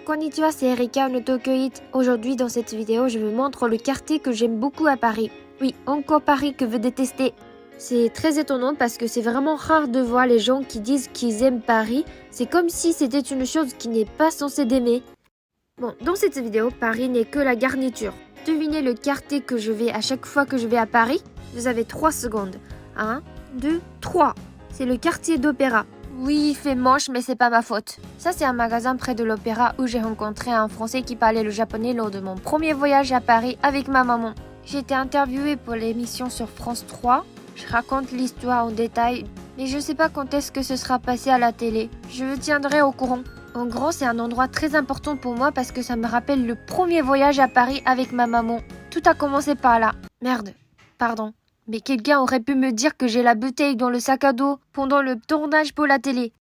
konnichiwa, c'est Erika no Tokyo Eat. Aujourd'hui, dans cette vidéo, je vous montre le quartier que j'aime beaucoup à Paris. Oui, encore Paris que vous détestez. C'est très étonnant parce que c'est vraiment rare de voir les gens qui disent qu'ils aiment Paris. C'est comme si c'était une chose qui n'est pas censée d'aimer. Bon, dans cette vidéo, Paris n'est que la garniture. Devinez le quartier que je vais à chaque fois que je vais à Paris. Vous avez 3 secondes. 1, 2, 3. C'est le quartier d'Opéra. Oui, il fait moche, mais c'est pas ma faute. Ça, c'est un magasin près de l'Opéra où j'ai rencontré un Français qui parlait le japonais lors de mon premier voyage à Paris avec ma maman. J'ai été interviewée pour l'émission sur France 3. Je raconte l'histoire en détail, mais je sais pas quand est-ce que ce sera passé à la télé. Je vous tiendrai au courant. En gros, c'est un endroit très important pour moi parce que ça me rappelle le premier voyage à Paris avec ma maman. Tout a commencé par là. Merde, pardon. Mais quelqu'un aurait pu me dire que j'ai la bouteille dans le sac à dos pendant le tournage pour la télé.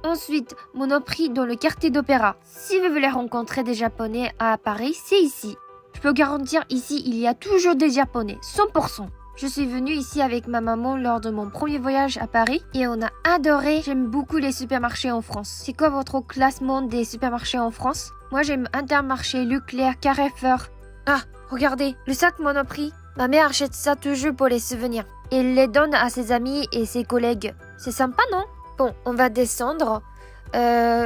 Ensuite, Monoprix dans le quartier d'Opéra. Si vous voulez rencontrer des Japonais à Paris, c'est ici. Je peux garantir ici, il y a toujours des Japonais, 100%. Je suis venue ici avec ma maman lors de mon premier voyage à Paris et on a adoré. J'aime beaucoup les supermarchés en France. C'est quoi votre classement des supermarchés en France? Moi, j'aime Intermarché, Leclerc, Carrefour. Ah, regardez, le sac Monoprix. Ma mère achète ça toujours pour les souvenirs. Et elle les donne à ses amis et ses collègues. C'est sympa, non? Bon, on va descendre.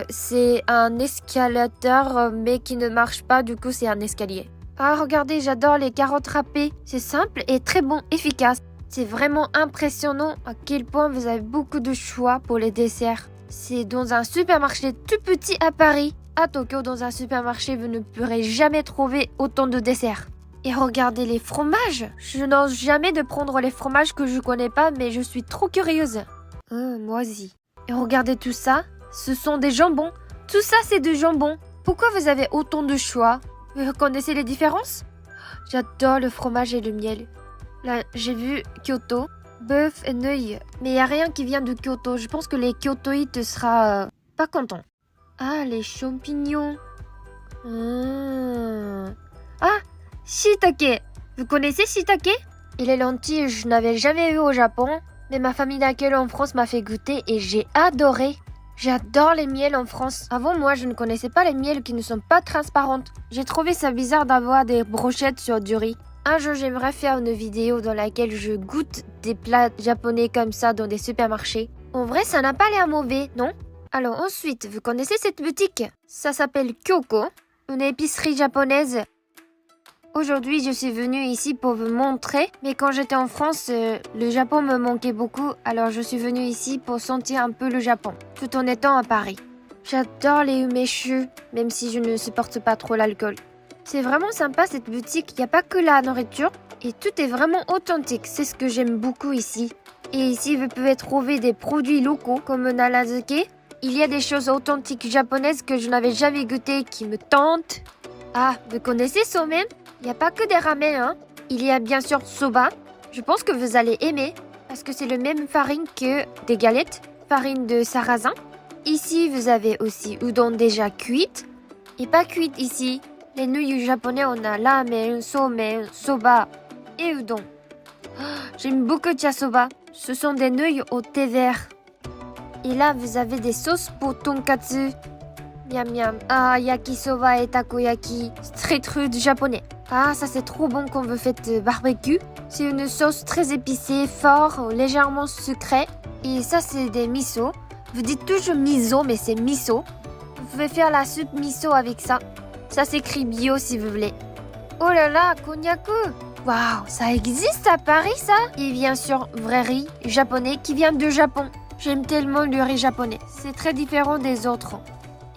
C'est un escalator, mais qui ne marche pas, du coup c'est un escalier. Ah, regardez, j'adore les carottes râpées. C'est simple et très bon, efficace. C'est vraiment impressionnant à quel point vous avez beaucoup de choix pour les desserts. C'est dans un supermarché tout petit à Paris. À Tokyo, dans un supermarché, vous ne pourrez jamais trouver autant de desserts. Et regardez les fromages. Je n'ose jamais de prendre les fromages que je connais pas, mais je suis trop curieuse. Moi aussi. Et regardez tout ça. Ce sont des jambons. Tout ça, c'est du jambon. Pourquoi vous avez autant de choix? Vous connaissez les différences? J'adore le fromage et le miel. Là, j'ai vu Kyoto, bœuf et neuil. Mais il n'y a rien qui vient de Kyoto. Je pense que les Kyotoites sera pas contents. Ah, les champignons. Ah, shiitake. Vous connaissez shiitake? Et les lentilles, je n'avais jamais vu au Japon. Mais ma famille d'accueil en France m'a fait goûter et j'ai adoré. J'adore les miels en France. Avant, moi, je ne connaissais pas les miels qui ne sont pas transparentes. J'ai trouvé ça bizarre d'avoir des brochettes sur du riz. Un jour, j'aimerais faire une vidéo dans laquelle je goûte des plats japonais comme ça dans des supermarchés. En vrai, ça n'a pas l'air mauvais, non? Alors ensuite, vous connaissez cette boutique? Ça s'appelle Kyoko, une épicerie japonaise. Aujourd'hui, je suis venue ici pour vous montrer, mais quand j'étais en France, le Japon me manquait beaucoup, alors je suis venue ici pour sentir un peu le Japon, tout en étant à Paris. J'adore les umeshu, même si je ne supporte pas trop l'alcool. C'est vraiment sympa cette boutique, il n'y a pas que la nourriture, et tout est vraiment authentique, c'est ce que j'aime beaucoup ici. Et ici, vous pouvez trouver des produits locaux, comme Narazuke. Il y a des choses authentiques japonaises que je n'avais jamais goûtées qui me tentent. Ah, vous connaissez Somen? Il n'y a pas que des ramen, hein. Il y a bien sûr soba. Je pense que vous allez aimer parce que c'est le même farine que des galettes, farine de sarrasin. Ici, vous avez aussi udon déjà cuite et pas cuite ici. Les nouilles japonais, on a ramen, somen, soba et udon. Oh, j'aime beaucoup chasoba. Ce sont des nouilles au thé vert. Et là, vous avez des sauces pour tonkatsu. Miam miam. Ah, yakisoba et takoyaki. Street food japonais. Ah, ça c'est trop bon quand vous faites barbecue. C'est une sauce très épicée, fort, légèrement sucrée. Et ça c'est des miso. Vous dites toujours miso, mais c'est miso. Vous pouvez faire la soupe miso avec ça. Ça s'écrit bio si vous voulez. Oh là là, konnyaku. Waouh, ça existe à Paris ça? Et bien sûr, vrai riz japonais qui vient du Japon. J'aime tellement le riz japonais. C'est très différent des autres.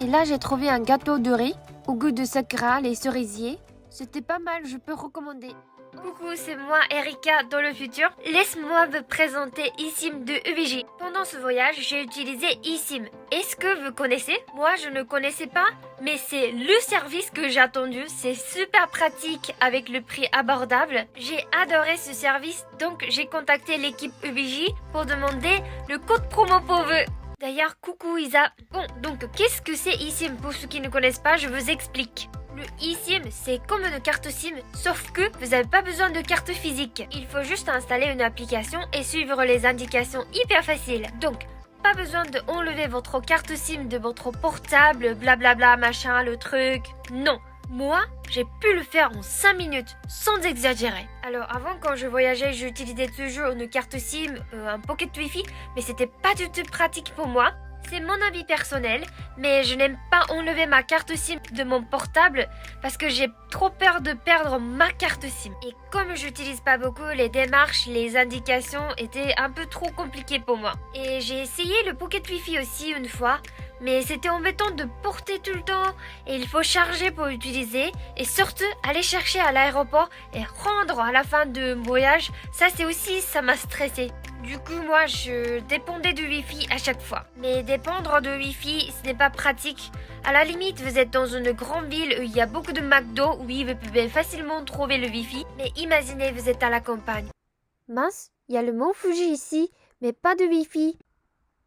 Et là, j'ai trouvé un gâteau de riz au goût de sakura, les cerisiers. C'était pas mal, je peux recommander. Coucou, c'est moi Erika dans le futur. Laisse-moi vous présenter eSIM de EVJ. Pendant ce voyage, j'ai utilisé eSIM. Est-ce que vous connaissez? Moi, je ne connaissais pas, mais c'est le service que j'ai attendu. C'est super pratique avec le prix abordable. J'ai adoré ce service, donc j'ai contacté l'équipe EVJ pour demander le code promo pour vous. D'ailleurs, coucou Isa. Bon, donc qu'est-ce que c'est eSIM? Pour ceux qui ne connaissent pas, je vous explique. Le eSIM, c'est comme une carte SIM, sauf que vous n'avez pas besoin de carte physique. Il faut juste installer une application et suivre les indications hyper faciles. Donc, pas besoin de enlever votre carte SIM de votre portable, blablabla, machin, le truc. Non. Moi, j'ai pu le faire en 5 minutes, sans exagérer. Alors avant, quand je voyageais, j'utilisais toujours une carte SIM, un pocket Wi-Fi, mais c'était pas du tout pratique pour moi. C'est mon avis personnel, mais je n'aime pas enlever ma carte SIM de mon portable parce que j'ai trop peur de perdre ma carte SIM. Et comme j'utilise pas beaucoup, les démarches, les indications étaient un peu trop compliquées pour moi. Et j'ai essayé le Pocket Wi-Fi aussi une fois, mais c'était embêtant de porter tout le temps et il faut charger pour utiliser et surtout aller chercher à l'aéroport et rendre à la fin de mon voyage. Ça m'a stressé. Du coup, moi, je dépendais du Wi-Fi à chaque fois. Mais dépendre de Wi-Fi, ce n'est pas pratique. À la limite, vous êtes dans une grande ville où il y a beaucoup de McDo, oui, vous pouvez facilement trouver le Wi-Fi. Mais imaginez, vous êtes à la campagne. Mince, il y a le mont Fuji ici, mais pas de Wi-Fi.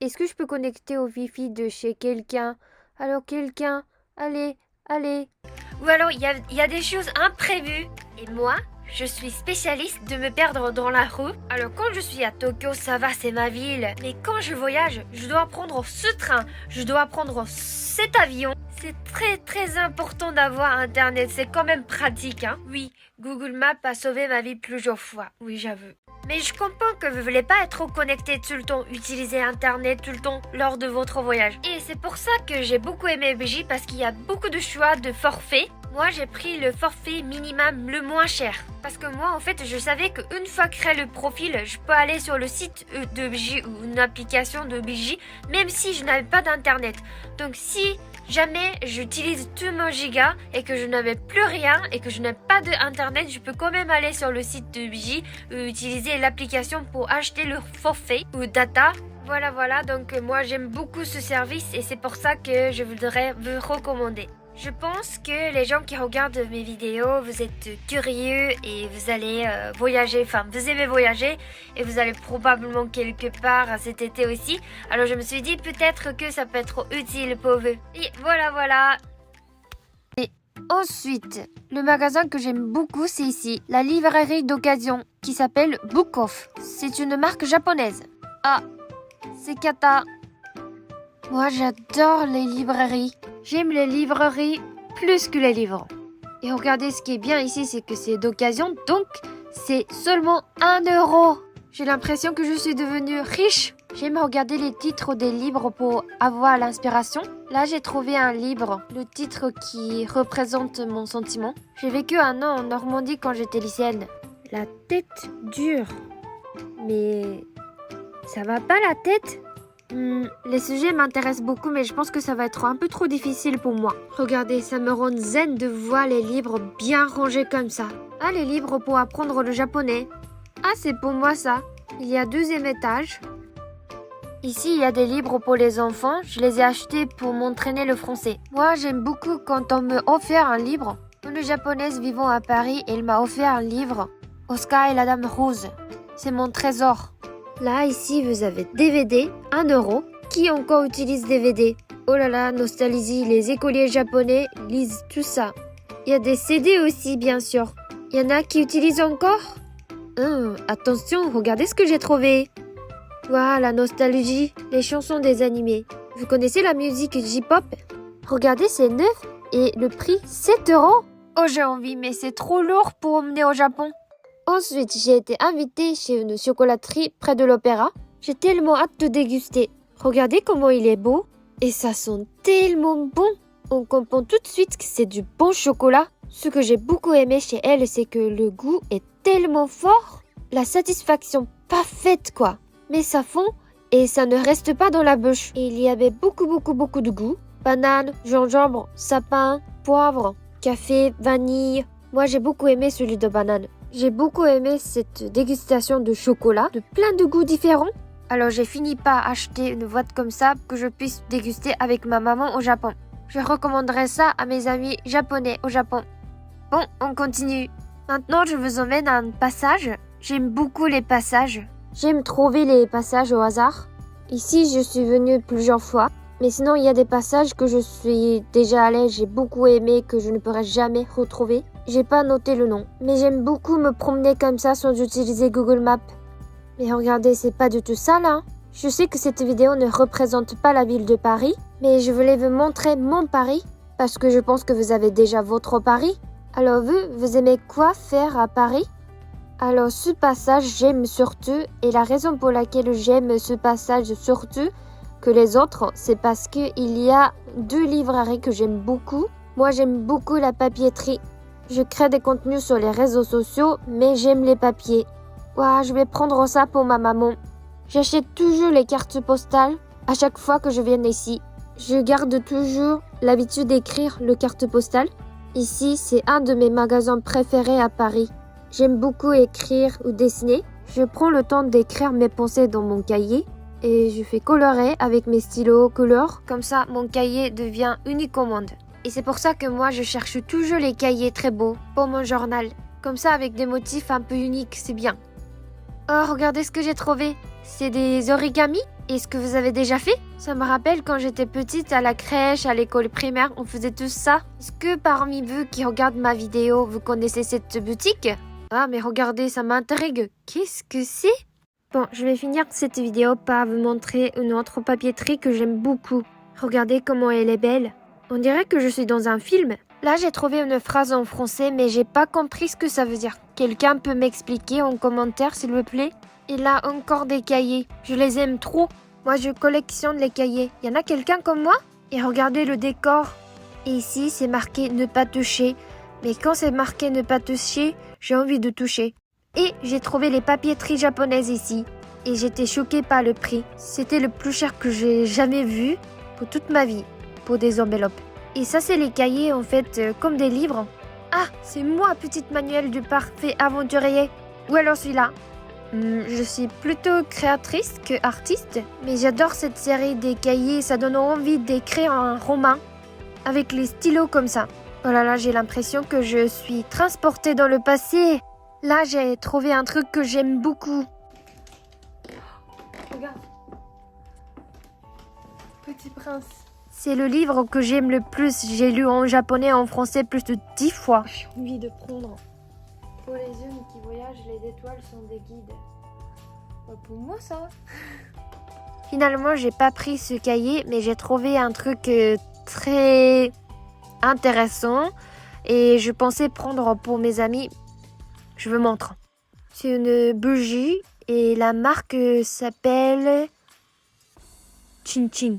Est-ce que je peux connecter au Wi-Fi de chez quelqu'un? Alors quelqu'un, allez. Ou alors, il y a des choses imprévues. Et moi, je suis spécialiste de me perdre dans la rue. Alors quand je suis à Tokyo, ça va, c'est ma ville. Mais quand je voyage, je dois prendre ce train, je dois prendre cet avion. C'est très très important d'avoir Internet, c'est quand même pratique, hein. Oui, Google Maps a sauvé ma vie plusieurs fois, oui j'avoue. Mais je comprends que vous voulez pas être connecté tout le temps, utiliser Internet tout le temps lors de votre voyage. Et c'est pour ça que j'ai beaucoup aimé BJ parce qu'il y a beaucoup de choix de forfaits. Moi, j'ai pris le forfait minimum le moins cher. Parce que moi, en fait, je savais qu'une fois créé le profil, je peux aller sur le site de BJ ou une application de BJ, même si je n'avais pas d'internet. Donc, si jamais j'utilise tout mon giga et que je n'avais plus rien et que je n'ai pas d'internet, je peux quand même aller sur le site de BJ ou utiliser l'application pour acheter le forfait ou data. Voilà, donc moi, j'aime beaucoup ce service et c'est pour ça que je voudrais vous recommander. Je pense que les gens qui regardent mes vidéos, vous êtes curieux et vous allez voyager, enfin vous aimez voyager et vous allez probablement quelque part cet été aussi. Alors je me suis dit peut-être que ça peut être utile pour vous. Et voilà. Et ensuite, le magasin que j'aime beaucoup c'est ici, la librairie d'occasion qui s'appelle Book Off. C'est une marque japonaise. Ah, c'est Kata. Moi j'adore les librairies. J'aime les librairies plus que les livres. Et regardez, ce qui est bien ici, c'est que c'est d'occasion, donc c'est seulement 1 euro. J'ai l'impression que je suis devenue riche. J'aime regarder les titres des livres pour avoir l'inspiration. Là, j'ai trouvé un livre, le titre qui représente mon sentiment. J'ai vécu 1 an en Normandie quand j'étais lycéenne. La tête dure. Mais ça va pas la tête ? Les sujets m'intéressent beaucoup, mais je pense que ça va être un peu trop difficile pour moi. Regardez, ça me rend zen de voir les livres bien rangés comme ça. Ah, les livres pour apprendre le japonais. Ah, c'est pour moi ça. Il y a 2e étage. Ici, il y a des livres pour les enfants. Je les ai achetés pour m'entraîner le français. Moi, j'aime beaucoup quand on me offert un livre. Une japonaise vivant à Paris, elle m'a offert un livre. Oscar et la Dame Rose. C'est mon trésor. Là, ici, vous avez DVD, 1 euro. Qui encore utilise DVD? Oh là là, nostalgie, les écoliers japonais lisent tout ça. Il y a des CD aussi, bien sûr. Il y en a qui utilisent encore? Attention, regardez ce que j'ai trouvé. Waouh, la nostalgie, les chansons des animés. Vous connaissez la musique J-pop? Regardez, c'est neuf et le prix 7 euros. Oh, j'ai envie, mais c'est trop lourd pour emmener au Japon. Ensuite, j'ai été invitée chez une chocolaterie près de l'opéra. J'ai tellement hâte de déguster. Regardez comment il est beau. Et ça sent tellement bon. On comprend tout de suite que c'est du bon chocolat. Ce que j'ai beaucoup aimé chez elle, c'est que le goût est tellement fort. La satisfaction parfaite, quoi. Mais ça fond et ça ne reste pas dans la bouche. Et il y avait beaucoup de goût. Banane, gingembre, sapin, poivre, café, vanille. Moi, j'ai beaucoup aimé celui de banane. J'ai beaucoup aimé cette dégustation de chocolat, de plein de goûts différents. Alors j'ai fini par acheter une boîte comme ça pour que je puisse déguster avec ma maman au Japon. Je recommanderais ça à mes amis japonais au Japon. Bon, on continue. Maintenant, je vous emmène à un passage. J'aime beaucoup les passages. J'aime trouver les passages au hasard. Ici, je suis venue plusieurs fois. Mais sinon, il y a des passages que je suis déjà allée, j'ai beaucoup aimé, que je ne pourrai jamais retrouver. J'ai pas noté le nom. Mais j'aime beaucoup me promener comme ça sans utiliser Google Maps. Mais regardez, c'est pas du tout ça là. Je sais que cette vidéo ne représente pas la ville de Paris, mais je voulais vous montrer mon Paris, parce que je pense que vous avez déjà votre Paris. Alors vous aimez quoi faire à Paris? Alors ce passage, j'aime surtout, et la raison pour laquelle j'aime ce passage surtout que les autres, c'est parce qu'il y a 2 librairies que j'aime beaucoup. Moi, j'aime beaucoup la papeterie. Je crée des contenus sur les réseaux sociaux, mais j'aime les papiers. Ouah, je vais prendre ça pour ma maman. J'achète toujours les cartes postales à chaque fois que je viens ici. Je garde toujours l'habitude d'écrire le carte postale. Ici, c'est un de mes magasins préférés à Paris. J'aime beaucoup écrire ou dessiner. Je prends le temps d'écrire mes pensées dans mon cahier et je fais colorer avec mes stylos couleurs. Comme ça, mon cahier devient unique au monde. Et c'est pour ça que moi, je cherche toujours les cahiers très beaux pour mon journal. Comme ça, avec des motifs un peu uniques, c'est bien. Oh, regardez ce que j'ai trouvé. C'est des origamis. Est-ce que vous avez déjà fait? Ça me rappelle quand j'étais petite à la crèche, à l'école primaire, on faisait tous ça. Est-ce que parmi vous qui regardent ma vidéo, vous connaissez cette boutique? Ah, mais regardez, ça m'intrigue. Qu'est-ce que c'est? Bon, je vais finir cette vidéo par vous montrer une autre papeterie que j'aime beaucoup. Regardez comment elle est belle. On dirait que je suis dans un film. Là, j'ai trouvé une phrase en français, mais j'ai pas compris ce que ça veut dire. Quelqu'un peut m'expliquer en commentaire, s'il vous plaît? Il a encore des cahiers. Je les aime trop. Moi, je collectionne les cahiers. Y en a quelqu'un comme moi? Et regardez le décor. Et ici, c'est marqué ne pas toucher. Mais quand c'est marqué ne pas toucher, j'ai envie de toucher. Et j'ai trouvé les papeteries japonaises ici. Et j'étais choquée par le prix. C'était le plus cher que j'ai jamais vu pour toute ma vie. Pour des enveloppes. Et ça, c'est les cahiers, en fait, comme des livres. Ah, c'est moi, petite manuel du parfait aventurier. Ou alors celui-là. Je suis plutôt créatrice que artiste, mais j'adore cette série des cahiers, ça donne envie d'écrire un roman avec les stylos comme ça. Oh là là, j'ai l'impression que je suis transportée dans le passé. Là, j'ai trouvé un truc que j'aime beaucoup. Regarde. Petit prince. C'est le livre que j'aime le plus. J'ai lu en japonais et en français plus de 10 fois. J'ai envie de prendre. Pour les hommes qui voyagent, les étoiles sont des guides. Pas pour moi, ça. Finalement, j'ai pas pris ce cahier, mais j'ai trouvé un truc très intéressant. Et je pensais prendre pour mes amis. Je vous montre. C'est une bougie et la marque s'appelle Chin Chin.